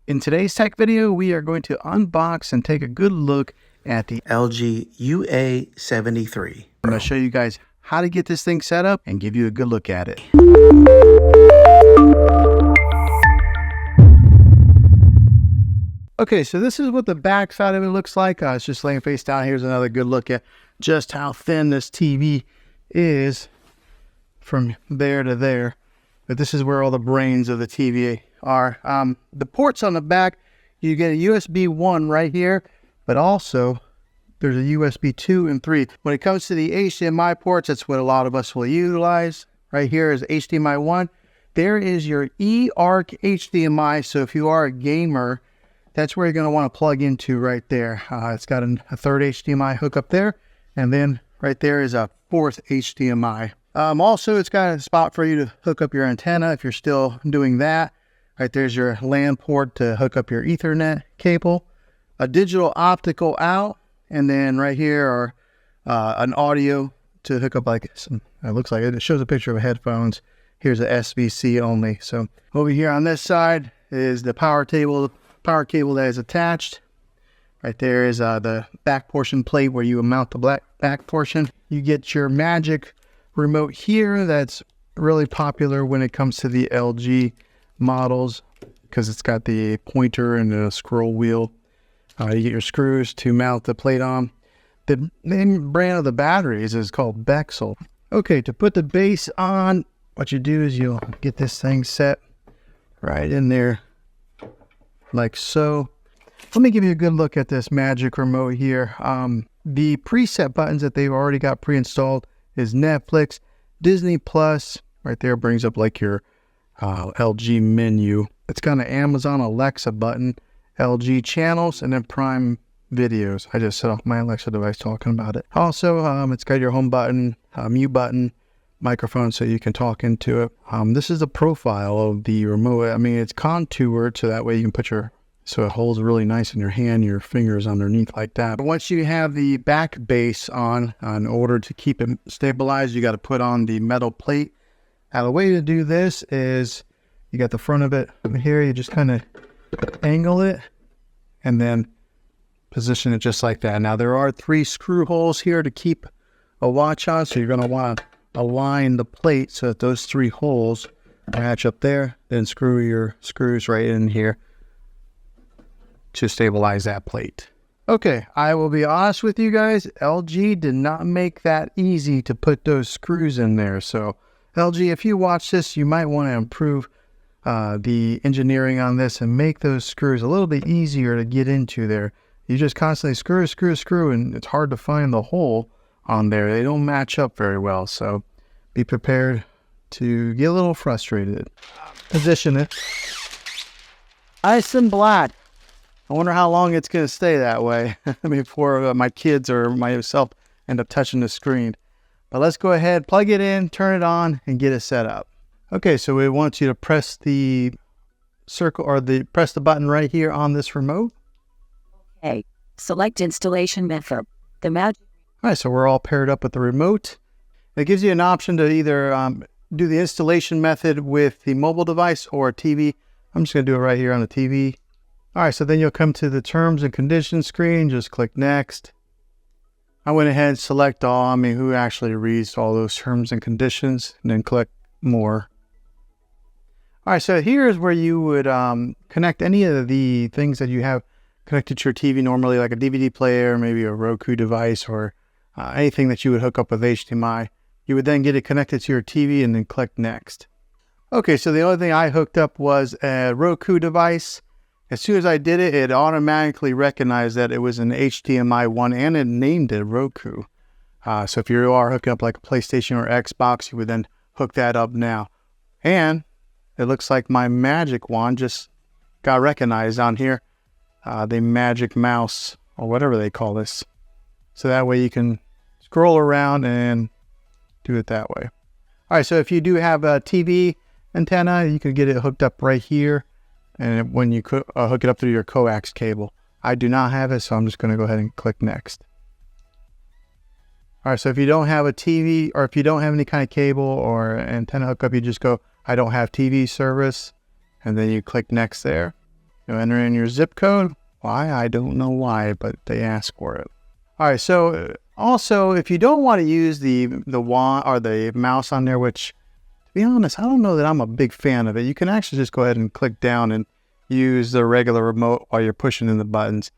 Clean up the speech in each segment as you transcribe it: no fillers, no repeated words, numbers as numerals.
In today's tech video, we are going to unbox and take a good look at the LG UA73. I'm going to show you guys how to get this thing set up and give you a good look at it. Okay, so this is what the back side of it looks like. It's just laying face down. Here's another good look at just how thin this TV is from there to there. But this is where all the brains of the TV are. The ports on the back, you get a USB 1 right here, but also there's a USB 2 and 3. When it comes to the HDMI ports, that's what a lot of us will utilize. Right here is HDMI 1. There is your eARC HDMI. So if you are a gamer, that's where you're going to want to plug into right there. It's got a third HDMI hookup there, and then right there is a fourth HDMI. Also, it's got a spot for you to hook up your antenna if you're still doing that. Right there's your LAN port to hook up your Ethernet cable, a digital optical out, and then right here are an audio to hook up like some, it looks like it shows a picture of headphones. Here's a SBC only. So over here on this side is the power cable that is attached. Right there is the back portion plate where you mount the back portion. You get your Magic remote here. That's really popular when it comes to the LG models because it's got the pointer and the scroll wheel. You get your screws to mount the plate on. The main brand of the batteries is called Bexel. Okay, to put the base on, what you do is you'll get this thing set right in there like so. Let me give you a good look at this Magic remote here. The preset buttons that they've already got pre-installed is Netflix, Disney Plus. Right there brings up like your LG menu. It's got an Amazon Alexa button, LG channels, and then Prime videos. I just set off my Alexa device talking about it. Also, it's got your home button, mute button, microphone so you can talk into it. This is the profile of the remote. I mean, it's contoured so that way you can put so it holds really nice in your hand, your fingers underneath like that. But once you have the back base on, in order to keep it stabilized, you got to put on the metal plate. Now the way to do this is you got the front of it here, you just kind of angle it and then position it just like that. Now there are 3 screw holes here to keep a watch on, so you're going to want to align the plate so that those 3 holes match up there, then screw your screws right in here to stabilize that plate. Okay, I will be honest with you guys, LG did not make that easy to put those screws in there. So LG, if you watch this, you might want to improve the engineering on this and make those screws a little bit easier to get into there. You just constantly screw, and it's hard to find the hole on there. They don't match up very well, so be prepared to get a little frustrated. Position it. Ice and black. I wonder how long it's going to stay that way before my kids or myself end up touching the screen. But let's go ahead, plug it in, turn it on, and get it set up. Okay, so we want you to press the circle or press the button right here on this remote. Okay, select installation method. The Magic. All right, so we're all paired up with the remote. It gives you an option to either do the installation method with the mobile device or a TV. I'm just going to do it right here on the TV. All right, so then you'll come to the terms and conditions screen. Just click next. I went ahead and select all. I mean, who actually reads all those terms and conditions? And then click more. All right, so here's where you would connect any of the things that you have connected to your TV normally, like a DVD player, maybe a Roku device, or anything that you would hook up with HDMI. You would then get it connected to your TV and then click next. Okay, so the only thing I hooked up was a Roku device. As soon as I did it, it automatically recognized that it was an HDMI 1 and it named it Roku. So if you are hooking up like a PlayStation or Xbox, you would then hook that up now. And it looks like my Magic Wand just got recognized on here. The Magic Mouse or whatever they call this. So that way you can scroll around and do it that way. All right, so if you do have a TV antenna, you can get it hooked up right here. And when you hook it up through your coax cable. I do not have it, so I'm just going to go ahead and click next. All right, so if you don't have a TV or if you don't have any kind of cable or antenna hookup, you just go, I don't have TV service, and then you click next there. You enter in your zip code. Why? I don't know why, but they ask for it. All right, so also, if you don't want to use the wand or the mouse on there, which, to be honest, I don't know that I'm a big fan of it. You can actually just go ahead and click down and use the regular remote while you're pushing in the buttons.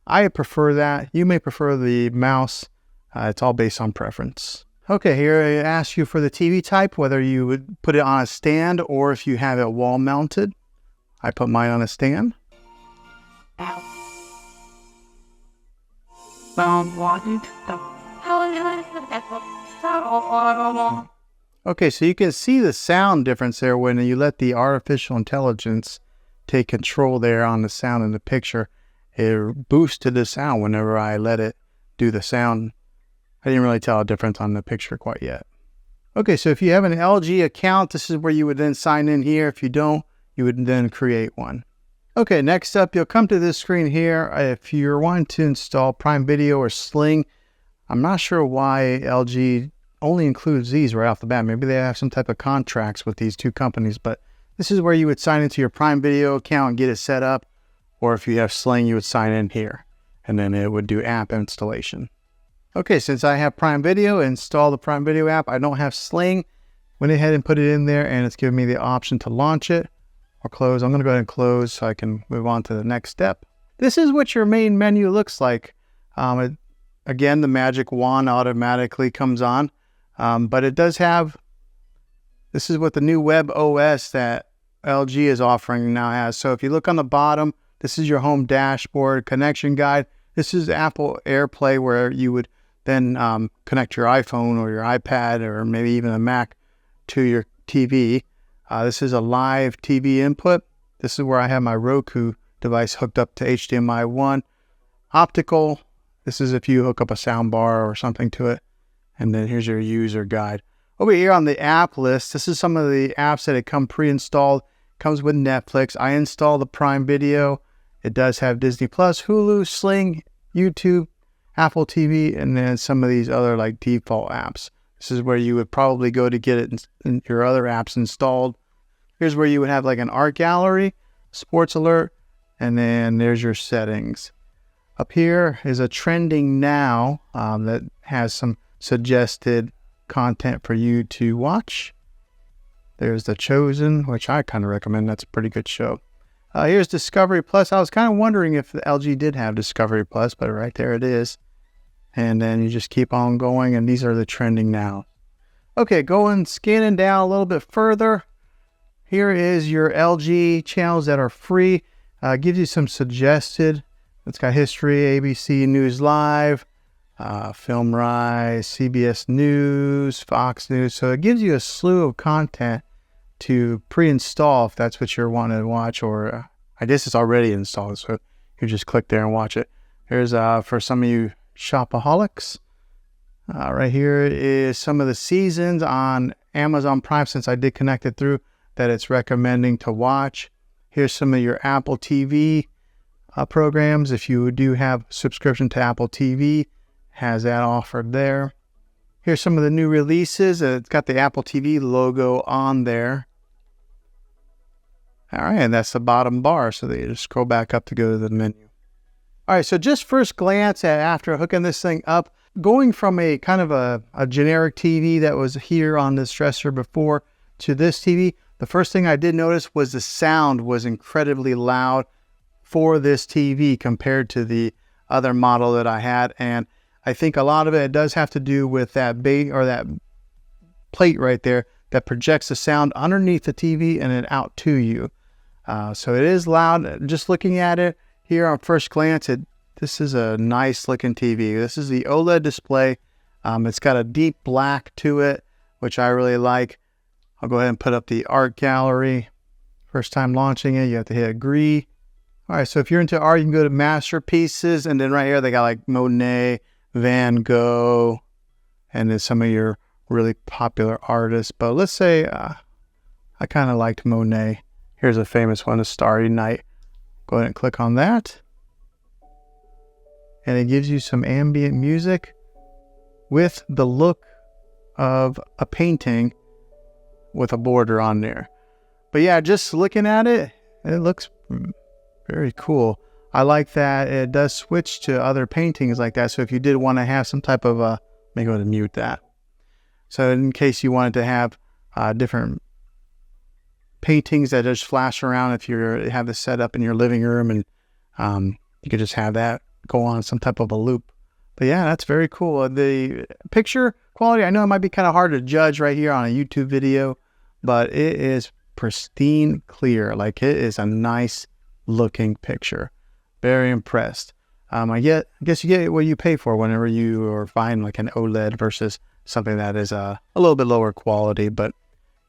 I prefer that. You may prefer the mouse. It's all based on preference. Okay, here it asks you for the TV type, whether you would put it on a stand or if you have it wall mounted. I put mine on a stand. Okay, so you can see the sound difference there when you let the artificial intelligence take control there on the sound in the picture. It boosted the sound whenever I let it do the sound. I didn't really tell a difference on the picture quite yet. Okay, so if you have an LG account, this is where you would then sign in here. If you don't, you would then create one. Okay, next up, you'll come to this screen here. If you're wanting to install Prime Video or Sling, I'm not sure why LG only includes these right off the bat. Maybe they have some type of contracts with these two companies, but this is where you would sign into your Prime Video account and get it set up. Or if you have Sling, you would sign in here, and then it would do app installation. Okay, since I have Prime Video, install the Prime Video app. I don't have Sling. Went ahead and put it in there, and it's giving me the option to launch it or close. I'm going to go ahead and close so I can move on to the next step. This is what your main menu looks like. Again, the magic wand automatically comes on, but it does have, this is what the new web OS that LG is offering now has. So if you look on the bottom, this is your home dashboard, connection guide. This is Apple AirPlay, where you would then connect your iPhone or your iPad or maybe even a Mac to your TV. This is a live TV input. This is where I have my Roku device hooked up to HDMI 1. Optical, this is if you hook up a sound bar or something to it. And then here's your user guide. Over here on the app list, this is some of the apps that come pre-installed. Comes with Netflix. I installed the Prime Video. It does have Disney Plus, Hulu, Sling, YouTube, Apple TV, and then some of these other like default apps. This is where you would probably go to get it in your other apps installed. Here's where you would have like an art gallery, sports alert, and then there's your settings. Up here is a trending now that has some suggested content for you to watch. There's The Chosen, which I kind of recommend. That's a pretty good show. Here's Discovery Plus. I was kind of wondering if the LG did have Discovery Plus, but right there it is. And then you just keep on going, and these are the trending now. Okay, going scanning down a little bit further. Here is your LG channels that are free. Gives you some suggested. It's got history, ABC News Live, Film Rise, CBS News, Fox News. So it gives you a slew of content to pre-install if that's what you're wanting to watch, or I guess it's already installed, so you just click there and watch it. Here's for some of you shopaholics. Right here is some of the seasons on Amazon Prime, since I did connect it through, that it's recommending to watch. Here's some of your Apple TV programs. If you do have subscription to Apple TV, has that offered there. Here's some of the new releases. It's got the Apple TV logo on there. All right, and that's the bottom bar, so they just scroll back up to go to the menu. All right, so just first glance at after hooking this thing up, going from a kind of a generic TV that was here on this dresser before to this TV, the first thing I did notice was the sound was incredibly loud for this TV compared to the other model that I had. And I think a lot of it does have to do with that that plate right there that projects the sound underneath the TV and then out to you. So it is loud. Just looking at it here on first glance, this is a nice looking TV. This is the OLED display. It's got a deep black to it, which I really like. I'll go ahead and put up the art gallery. First time launching it, you have to hit agree. All right, so if you're into art, you can go to masterpieces, and then right here they got like Monet, Van Gogh, and then some of your really popular artists. But let's say I kind of liked Monet. Here's a famous one, A Starry Night. Go ahead and click on that. And it gives you some ambient music with the look of a painting with a border on there. But yeah, just looking at it, it looks Very cool. I like that it does switch to other paintings like that. So if you did want to have some type of let me go ahead and mute that. So in case you wanted to have different paintings that just flash around, if you have this set up in your living room, and you could just have that go on some type of a loop. But yeah, that's very cool. The picture quality, I know it might be kind of hard to judge right here on a YouTube video, but it is pristine clear. Like, it is a nice looking picture. Very impressed. I guess you get what you pay for whenever you are buying like an OLED versus something that is a little bit lower quality. But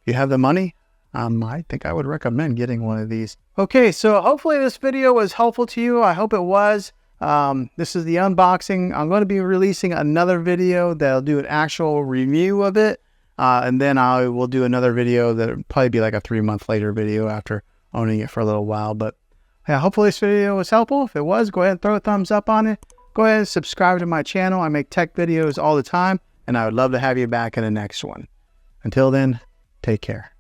if you have the money, I think I would recommend getting one of these. Okay, so hopefully this video was helpful to you. I hope it was. This is the unboxing. I'm going to be releasing another video that'll do an actual review of it. And then I will do another video that'll probably be like a 3-month later video after owning it for a little while. But yeah, hopefully this video was helpful. If it was, go ahead and throw a thumbs up on it. Go ahead and subscribe to my channel. I make tech videos all the time, and I would love to have you back in the next one. Until then, take care.